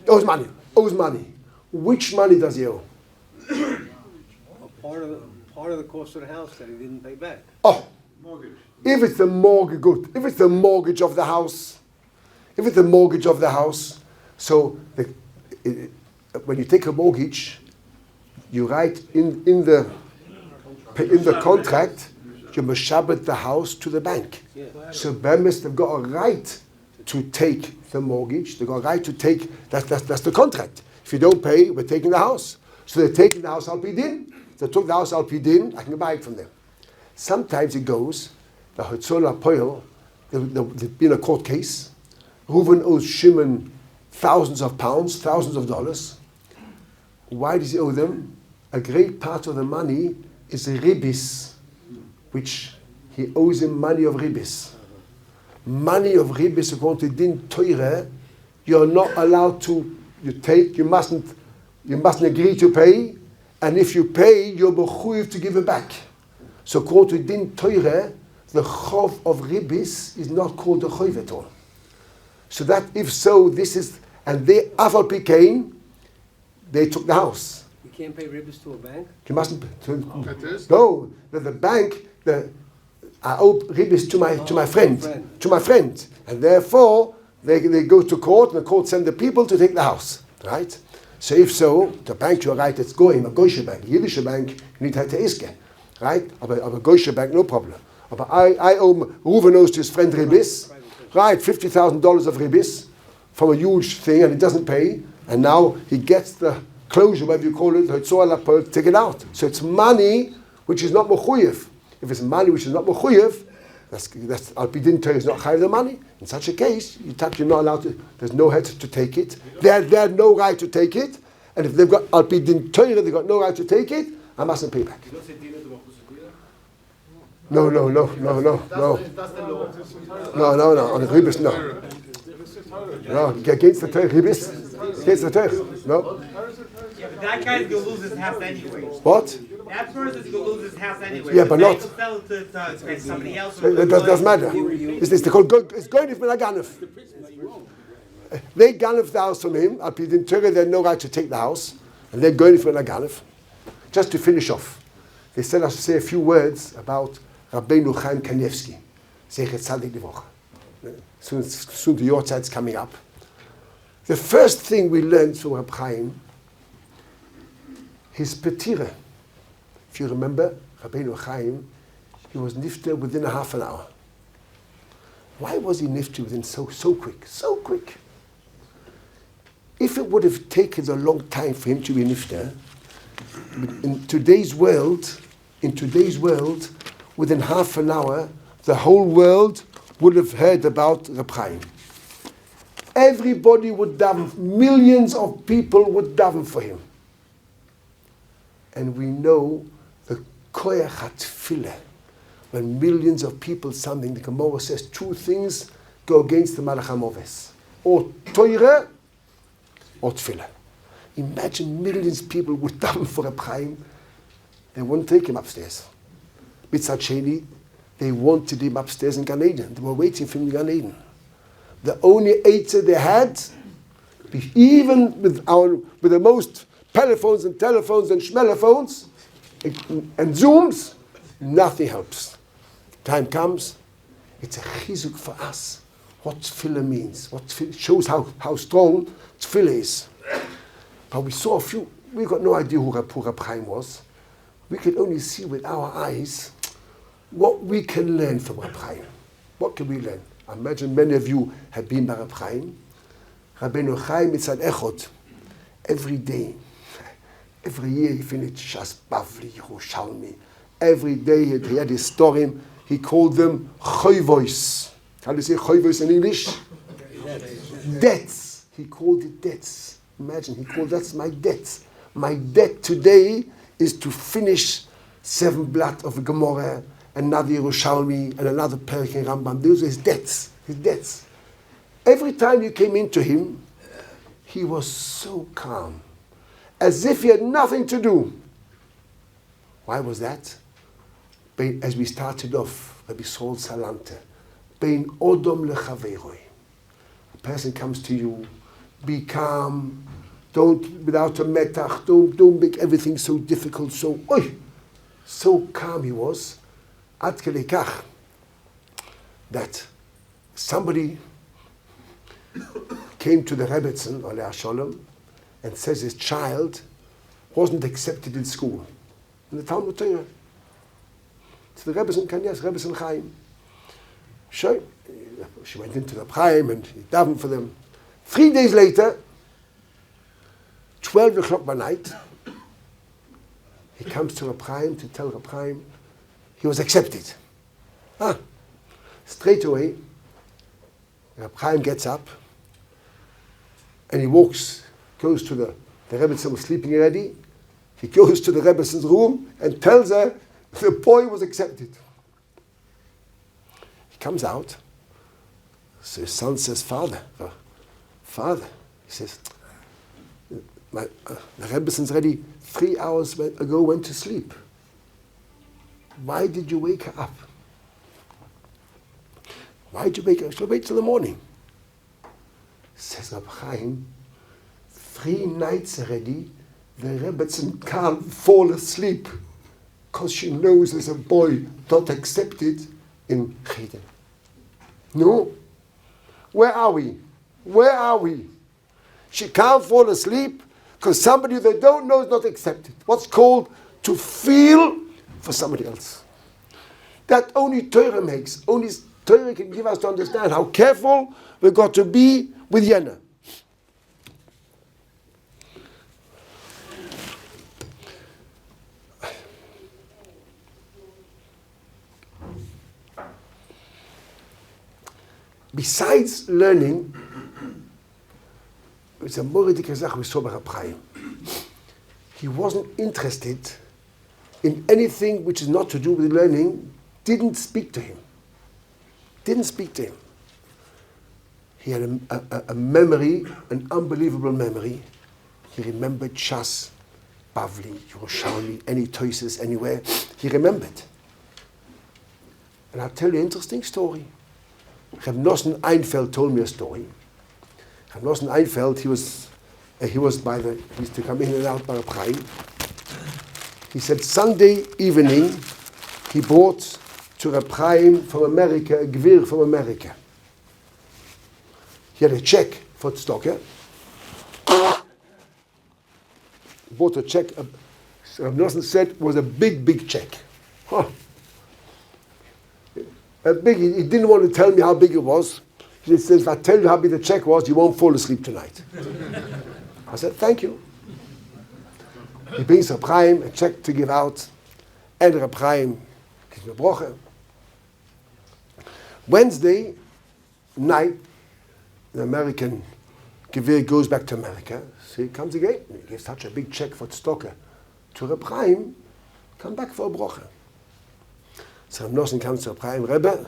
Owes money. Which money does he owe? Part of the cost of the house that he didn't pay back. Mortgage. If it's the mortgage, good. If it's the mortgage of the house, so when you take a mortgage, you write in the contract, you meshabed the house to the bank. Yeah. So Bemis, they've got a right to take the mortgage. They've got a right to take, that's the contract. If you don't pay, we're taking the house. So they're taking the house al pi din. They took the house al pi din, I can buy it from them. Sometimes it goes, the Hotzol HaPoel, there's been a court case. Reuven owes Shimon thousands of pounds, thousands of dollars. Why does he owe them? A great part of the money is ribis, which he owes him money of ribis. Money of ribis, according to Din Torah, you're not allowed to, you mustn't agree to pay, and if you pay, you're mechuyev to give it back. So according to Din Torah, the chov of ribis is not called the chov at all. So that, if so, this is, and they, afal pikein, they took the house. You can't pay ribbis to a bank? You mustn't. No, the bank, I owe ribis to my friend, and therefore they go to court, and the court send the people to take the house, right? So if so, the bank, you're right, it's goyim, a goyish bank, a Yiddish bank, you need to iske, right? Of a goyish bank, no problem. But I owe, Reuven owes to his friend ribis, right? $50,000 of ribis from a huge thing, and he doesn't pay, and now he gets the closure, whatever you call it, to take it out. So it's money which is not mechuyev. If it's money which is not mechuyev, that's al pi din Torah is not chayav the money. In such a case, you're not allowed to. There's no head to take it. They have no right to take it, and if they've got al pi din Torah, they've got no right to take it. I mustn't pay back. No. That's the law. No. On the ribis, no. No, against the Torah, ribis. Against the Torah, no. Yeah, but that guy's gonna lose his house anyway. What? That person's gonna lose his house anyway. Yeah, but not. Sell it to somebody else. It doesn't matter. It's going if Ganef. They Ganef the house from him. Al pi din Torah, they have no right to take the house, and they're going for Ganef. Just to finish off, they said I should say a few words about Rabbeinu Chaim Kanievsky. Zeichet Tzadik Livrocha. Soon the Yortzeit coming up. The first thing we learned from Reb Chaim, his petira. If you remember, Rabbeinu Chaim, he was nifter within a half an hour. Why was he nifter within so quick? So quick. If it would have taken a long time for him to be nifter, in today's world, within half an hour, the whole world would have heard about Reb Chaim. Everybody would daven. Millions of people would daven for him. And we know the koyach hatfilah. When millions of people something, the Gemara says two things go against the Malach HaMoves. Or Torah, or Tfilah. Imagine millions of people would daven for Reb Chaim. They wouldn't take him upstairs. Mitzad Sheni, they wanted him upstairs in Gan Eden. They were waiting for him in Gan Eden. The only eitzah they had, even with the most telephones and schmellephones and Zooms, nothing helps. Time comes, it's a chizuk for us. What tefillah means, shows how strong tefillah is. But we saw we got no idea who Reb Chaim was. We could only see with our eyes what we can learn from Reb Chaim. What can we learn? I imagine many of you have been by Reb Chaim. Rabbeinu Chaim Mitzad Echot, every day, every year he finished Shas Bavli, Yerushalmi. Every day he had his story. He called them choivois. How do you say choivois in English? Debts. He called it debts. Imagine, he called that's my debts. My debt today is to finish 7 blat of a Gemara, another Yerushalmi, and another Perek in Rambam. Those are his debts. His debts. Every time you came into him, he was so calm, as if he had nothing to do. Why was that? As we started off, Rabbi Sol Salante, Bein Odom lechaveroi. A person comes to you, be calm, don't, without a metach, don't make everything so difficult, so calm he was, ad kedei kach, that somebody came to the Rebbetzin, Alei Shalom, and says his child wasn't accepted in school, in the Talmud Torah. To the Rebbetzin Kanyas, Rebbetzin Chaim. She went into the Chaim and he davened for them. 3 days later, 12 o'clock by night, he comes to Reb Chaim to tell Reb Chaim he was accepted. Straight away, Reb Chaim gets up and he walks, goes to the Rebbetzin was sleeping already. He goes to the Rebbetzin room and tells her the boy was accepted. He comes out. So his son says, Father, he says, the Rebbetzin's already 3 hours ago went to sleep. Why did you wake her up? Why did you wake her up? She'll wait till the morning. Says Reb Chaim, 3 nights already, the Rebbetzin can't fall asleep because she knows there's a boy not accepted in Cheder. No. Where are we? Where are we? She can't fall asleep because somebody they don't know is not accepted. What's called to feel for somebody else. That only Torah makes. Only Torah can give us to understand how careful we've got to be with Yena. Besides learning, it's a moridike Sache we saw by Reb Chaim. He wasn't interested in anything which is not to do with learning, didn't speak to him. He had a memory, an unbelievable memory. He remembered Shas, Bavli, Yerushalmi, any toises, anywhere. He remembered. And I'll tell you an interesting story. Reb Nosson Einfeld told me a story. Reb Nosson Einfeld, he used to come in and out by Reb Chaim. He said Sunday evening he brought to Reb Chaim from America, a gvir from America. He had a check for Tzedakah. He bought a check, Reb Nosson said it was a big check. He didn't want to tell me how big it was. He says, if I tell you how big the check was, you won't fall asleep tonight. I said, thank you. He brings Reb Chaim a check to give out, and Reb Chaim gives me a broche. Wednesday night, the American Gevir goes back to America. So he comes again. He gives such a big check for tzedakah to Reb Chaim. Come back for a broche. So Reb Nosson comes to Reb Chaim. Rebbe,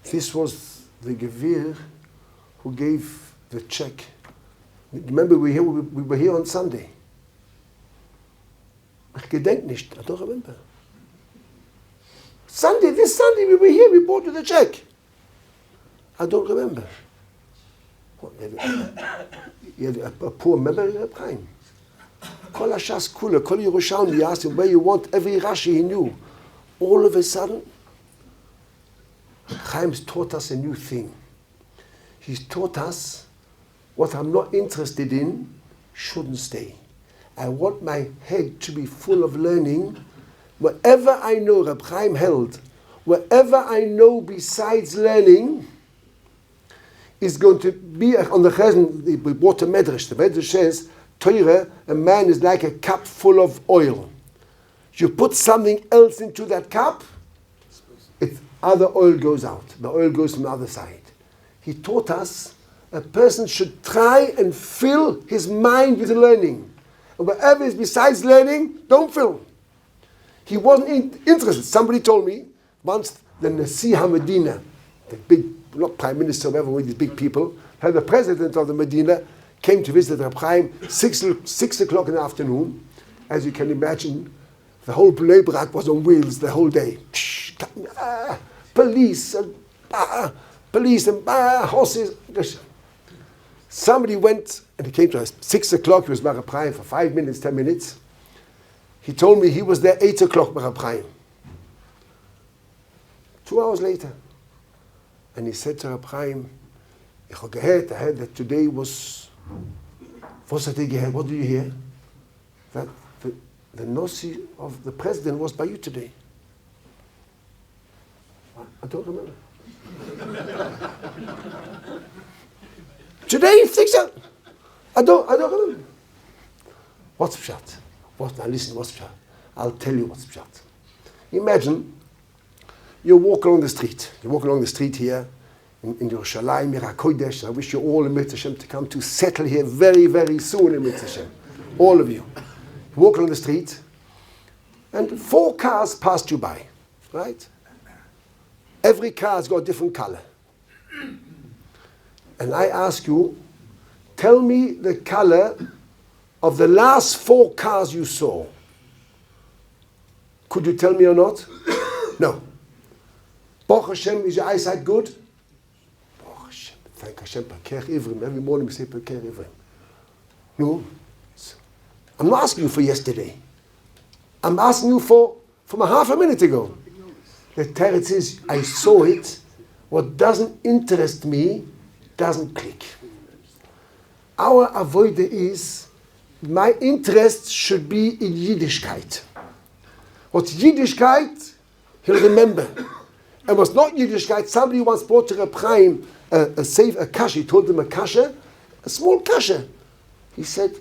this was the Gevir who gave the check. Remember, we were here on Sunday. Ich gedenk nicht. I don't remember. This Sunday we were here, we brought you the check. I don't remember. You had a poor memory, Reb Chaim. Kol Hashas Kula, Kol Yerushalmi, he asked him where you want, every Rashi he knew. All of a sudden, Chaim's taught us a new thing. He's taught us what I'm not interested in shouldn't stay. I want my head to be full of learning. Whatever I know, Reb Chaim held, whatever I know besides learning is going to be on the chesed. We brought a medrash. The medrash says, Torah, a man is like a cup full of oil. You put something else into that cup, other oil goes out. The oil goes from the other side. He taught us a person should try and fill his mind with learning. And whatever is besides learning, don't fill. He wasn't interested. Somebody told me once the Nasi HaMedina, the big, not prime minister, whatever, with these big people, had the president of the Medina, came to visit Reb Chaim 6 o'clock in the afternoon. As you can imagine, the whole Bnei Brak was on wheels the whole day. Police and horses. Somebody went and he came to us 6 o'clock. He was Reb Chaim for 5 minutes, 10 minutes. He told me he was there 8 o'clock, Reb Chaim. 2 hours later. And he said to Reb Chaim, I heard that today was, what did you hear? That the Nasi of the president was by you today. I don't remember. Today, 6 hours. I don't remember. What's pshat? Now listen, what's pshat? I'll tell you what's pshat. Imagine you walk along the street. You walk along the street here in Yerushalayim, Yer HaKodesh. I wish you all in Mitzvah Hashem to come to settle here very, very soon in Mitzvah Hashem. All of you. You walk along the street, and 4 cars passed you by, right? Every car's got a different color. And I ask you, tell me the color of the last 4 cars you saw. Could you tell me or not? No. Baruch Hashem, is your eyesight good? Baruch Hashem, thank Hashem, Perkech Ivrim. Every morning we say Perkech Ivrim. No. I'm not asking you for yesterday. I'm asking you from a half a minute ago. The teretz is, I saw it. What doesn't interest me doesn't click. Our avodah is, my interest should be in Yiddishkeit. What's Yiddishkeit, he'll remember. And what's not Yiddishkeit, somebody once brought to Reb Chaim a kasha. He told him a kasha, a small kasha. He said,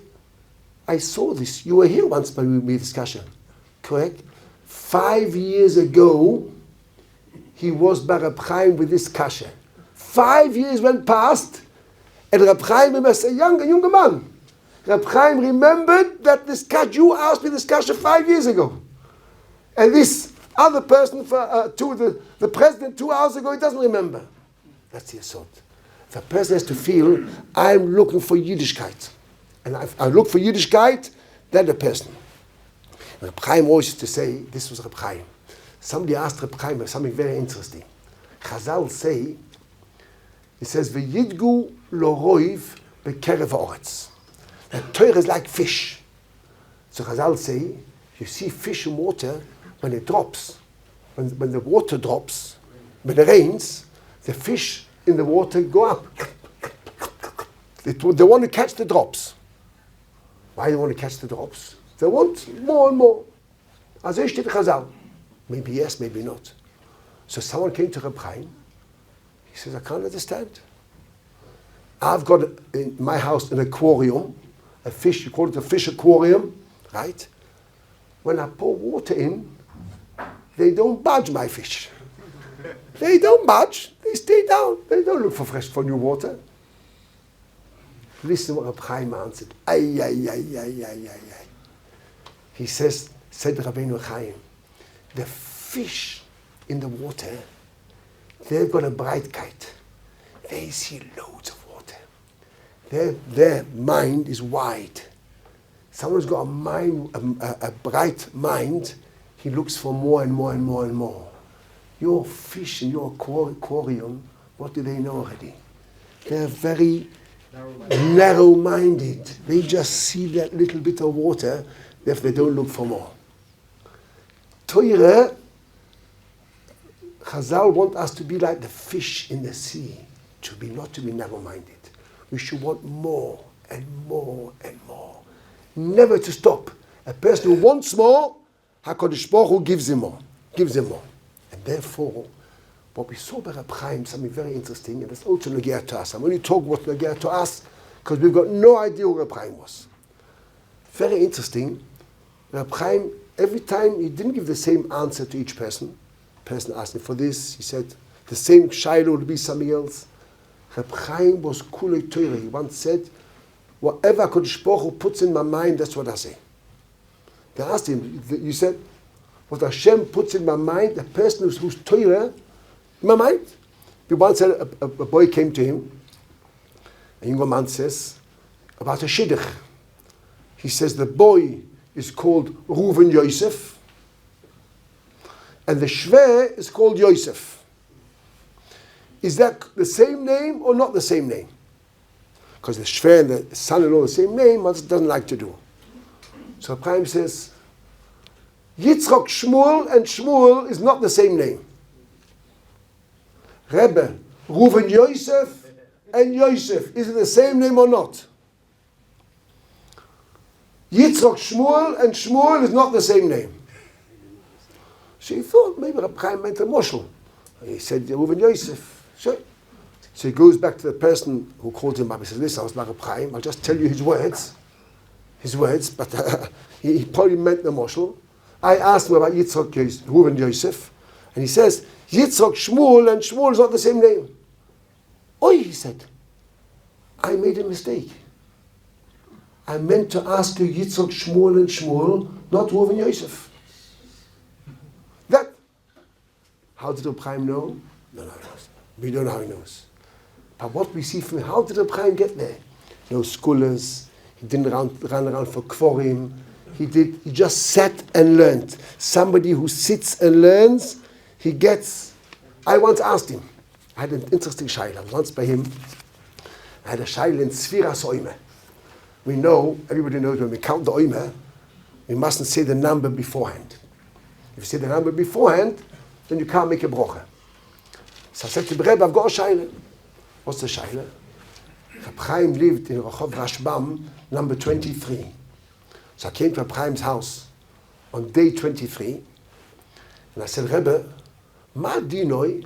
I saw this. You were here once when we made this kasha. Correct? 5 years ago, he was by Reb Chaim with this kasha. 5 years went past, and Reb Chaim was a younger man. Reb Chaim remembered that this kasha, you asked me this kasha 5 years ago. And this other person, the president 2 hours ago, he doesn't remember. That's the assault. The person has to feel, I'm looking for Yiddishkeit. And if I look for Yiddishkeit, then the person. Reb Chaim always used to say, this was Reb Chaim. Somebody asked Reb Chaim something very interesting. Chazal say, he says, V'yidgu lo roiv bekerev ha'oretz. That Torah is like fish. So Chazal say, you see fish in water when it drops. When the water drops, when it rains, the fish in the water go up. They want to catch the drops. Why do they want to catch the drops? They want more and more. As I said, Chazal. Maybe yes, maybe not. So someone came to Reb Chaim. He says, I can't understand. I've got in my house an aquarium, a fish, you call it a fish aquarium, right? When I pour water in, they don't budge, my fish. They don't budge. They stay down. They don't look for new water. Listen what Reb Chaim answered. Ay, ay, ay, ay, ay, ay, ay. He said Rabbeinu Chaim, the fish in the water, they've got a brightkeit. They see loads of water. Their mind is wide. Someone's got a bright mind, he looks for more and more and more and more. Your fish in your aquarium, what do they know already? They're very narrow-minded. They just see that little bit of water, if they don't look for more. Torah, Chazal want us to be like the fish in the sea, not to be narrow-minded. We should want more and more and more. Never to stop. A person who wants more, HaKadosh Baruch Hu gives him more. And therefore, But we saw by Reb Chaim something very interesting, and it's also Nagea to us. I'm only talking about Nagea to us because we've got no idea who Reb Chaim was. Very interesting. Reb Chaim, every time he didn't give the same answer to each person. Person asked him for this, he said the same Shiur would be something else. Reb Chaim was Kulei Torah. He once said, whatever HaKadosh Baruch Hu puts in my mind, that's what I say. They asked him, you said, what Hashem puts in my mind, the person who's Torah, in my mind. He once said, a boy came to him, a younger man says, about a shidduch. He says, the boy is called Reuven Yosef, and the shver is called Yosef. Is that the same name or not the same name? Because the shver and the son-in-law the same name, one doesn't like to do. So Chaim says, Yitzchok Shmuel and Shmuel is not the same name. Rebbe, Reuven Yosef and Yosef, is it the same name or not? Yitzchok Shmuel and Shmuel is not the same name. So he thought maybe Reb Chaim meant a moshel. He said Reuven Yosef. So he goes back to the person who called him up. He says, listen, I was like Reb Chaim. I'll just tell you his words, but he probably meant the moshel. I asked him about Yitzchok Reuven Yosef, and he says, Yitzchok Shmuel and Shmuel is not the same name. Oi, he said, I made a mistake. I meant to ask you Yitzchok Shmuel and Shmuel, not Reuven Yosef. That. How did Reb Chaim know? No, we don't know how he knows. But what we see from him, how did Reb Chaim get there? No scholars. He didn't run around for kvorim. He just sat and learned. Somebody who sits and learns, he gets. I once asked him, I had an interesting shaila. I was once by him. I had a shaila in Sfiras Oime. We know, everybody knows when we count the Oime, we mustn't say the number beforehand. If you say the number beforehand, then you can't make a brocha. So I said to the Rebbe, I've got a shaila. What's the shaila? Reb Chaim lived in Rehov Rashbam, number 23. So I came to Reb Chaim's house on day 23, and I said, Rebbe, ma dinoi,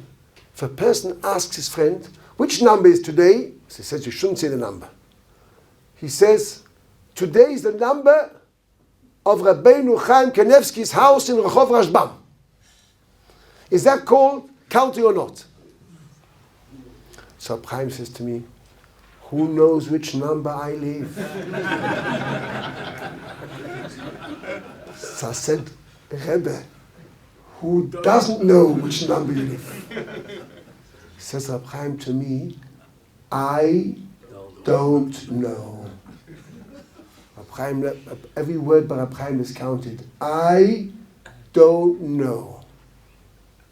if a person asks his friend, which number is today? So he says, you shouldn't say the number. He says, today is the number of Rabbeinu Chaim Kanevsky's house in Rehov Rashbam. Is that called counting or not? So Chaim says to me, who knows which number I live? So I said, Rebbe, who doesn't know which number you live? Says Reb Chaim to me, I don't know. Reb Chaim, every word by Reb Chaim is counted. I don't know.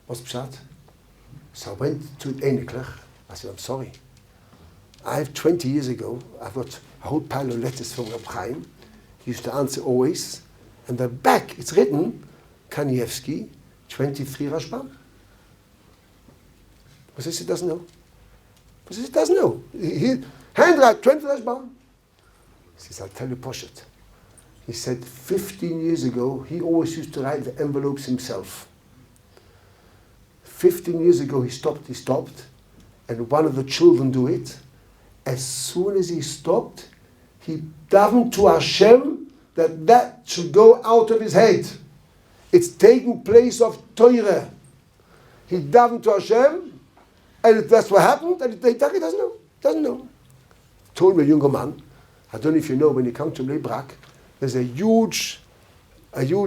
What's pshat? So I went to Einiklach. I said, I'm sorry. 20 years ago, I've got a whole pile of letters from Reb Chaim. He used to answer always. And the back, it's written, Kanievsky, 23 Rashbam. But he doesn't know. But he doesn't know. He handwrite 20 Rashbam. He says, I'll tell you Poshet. He said 15 years ago, he always used to write the envelopes himself. 15 years ago, he stopped, and one of the children do it. As soon as he stopped, he davened to Hashem that should go out of his head. It's taking place of Torah. He davened to Hashem, and that's what happened, and he doesn't know. Told me a younger man, I don't know if you know, when you come to Bnei Brak, there's a huge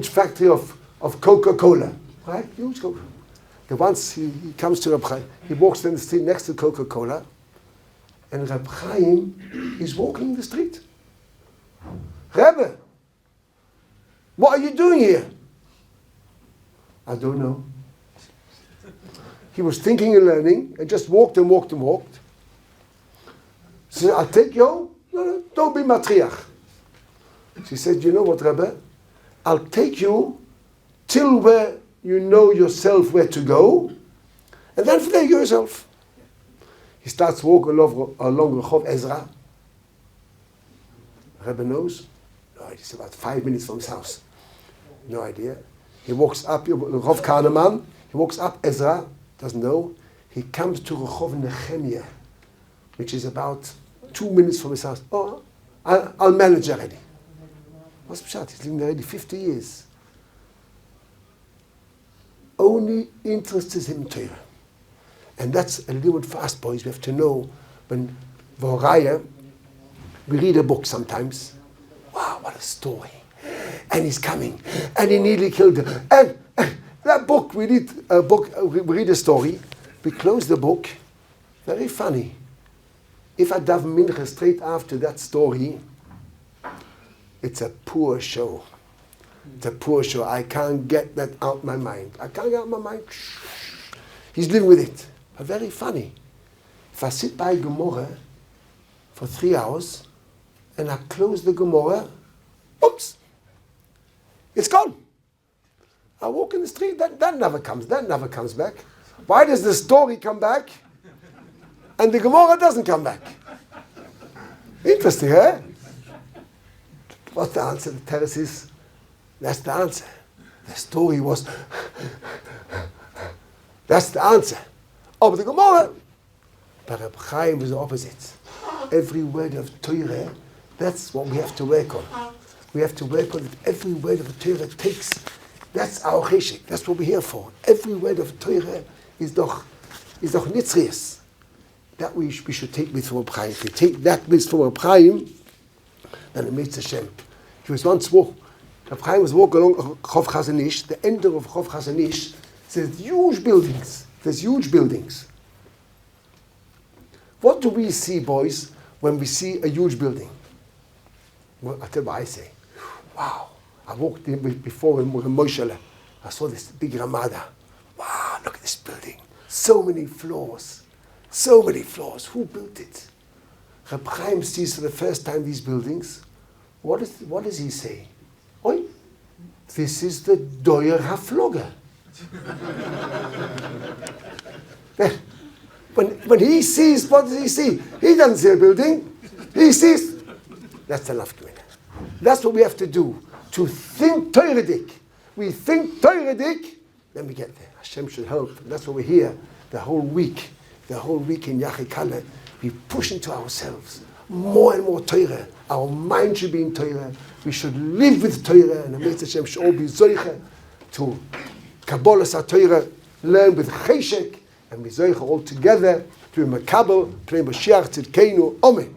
factory of Coca-Cola, right? Huge Coca-Cola. Once he comes to Reb Chaim, he walks down the street next to Coca-Cola, and Reb Chaim is walking in the street. Rebbe, what are you doing here? I don't know. He was thinking and learning, and just walked and walked and walked. So I'll take you home. No, don't be matriach. She said, you know what, Rebbe? I'll take you till where you know yourself where to go, and then from there you go yourself. He starts walking along Rehov Ezra. Rebbe knows? No, it's about 5 minutes from his house. No idea. He walks up Rehov Kahneman. He walks up Ezra. doesn't know. He comes to Rehov Nehemiah, which is about 2 minutes from his house. Oh, I'll manage already. What's Pshat? He's living there already 50 years. Only interest is in Torah. And that's a little bit for us boys. We have to know when Aryeh, we read a book sometimes. Wow, what a story. And he's coming. And he nearly killed him. And that book, we read a story. We close the book. Very funny. If I daven mincha straight after that story, it's a poor show. It's a poor show. I can't get that out of my mind. I can't get out of my mind. He's living with it. But very funny. If I sit by Gemara for 3 hours and I close the Gemara, oops, it's gone. I walk in the street, that never comes back. Why does the story come back and the Gemara doesn't come back? Interesting, eh? What's the answer? The terrace is, that's the answer. The story was, that's the answer. Oh, but the Gemara, but Reb Chaim was the opposite. Every word of Torah, that's what we have to work on. We have to work on it. Every word of Torah takes, that's our cheshek. That's what we're here for. Every word of Torah is doch nitzrius. That we should take with from Reb Chaim. If we take that with from Reb Chaim, then it makes Hashem. He was once Reb Chaim was walking along Chov Chazanish. The end of Chov Chazanish, there's huge buildings. There's huge buildings. What do we see, boys, when we see a huge building? Well, I'll tell you what I say. Wow. I walked in before in Moshele. I saw this big Ramada. Wow, look at this building. So many floors. So many floors. Who built it? Reb Chaim sees for the first time these buildings. What does he say? Oi, this is the Doyer HaFloger. When he sees, what does he see? He doesn't see a building. He sees. That's enough. That's what we have to do. To think Toiradik. We think Toiradik, then we get there. Hashem should help. That's what we're here. The whole week in Yachikale, we push into ourselves more and more Torah. Our mind should be in Torah. We should live with Torah, and the Mitzvah Hashem should all be Zoicha to Kabbalah Torah, learn with Cheshek, and we Zoicha all together to be Makabel, to be Mashiach Tzidkeinu. Amen.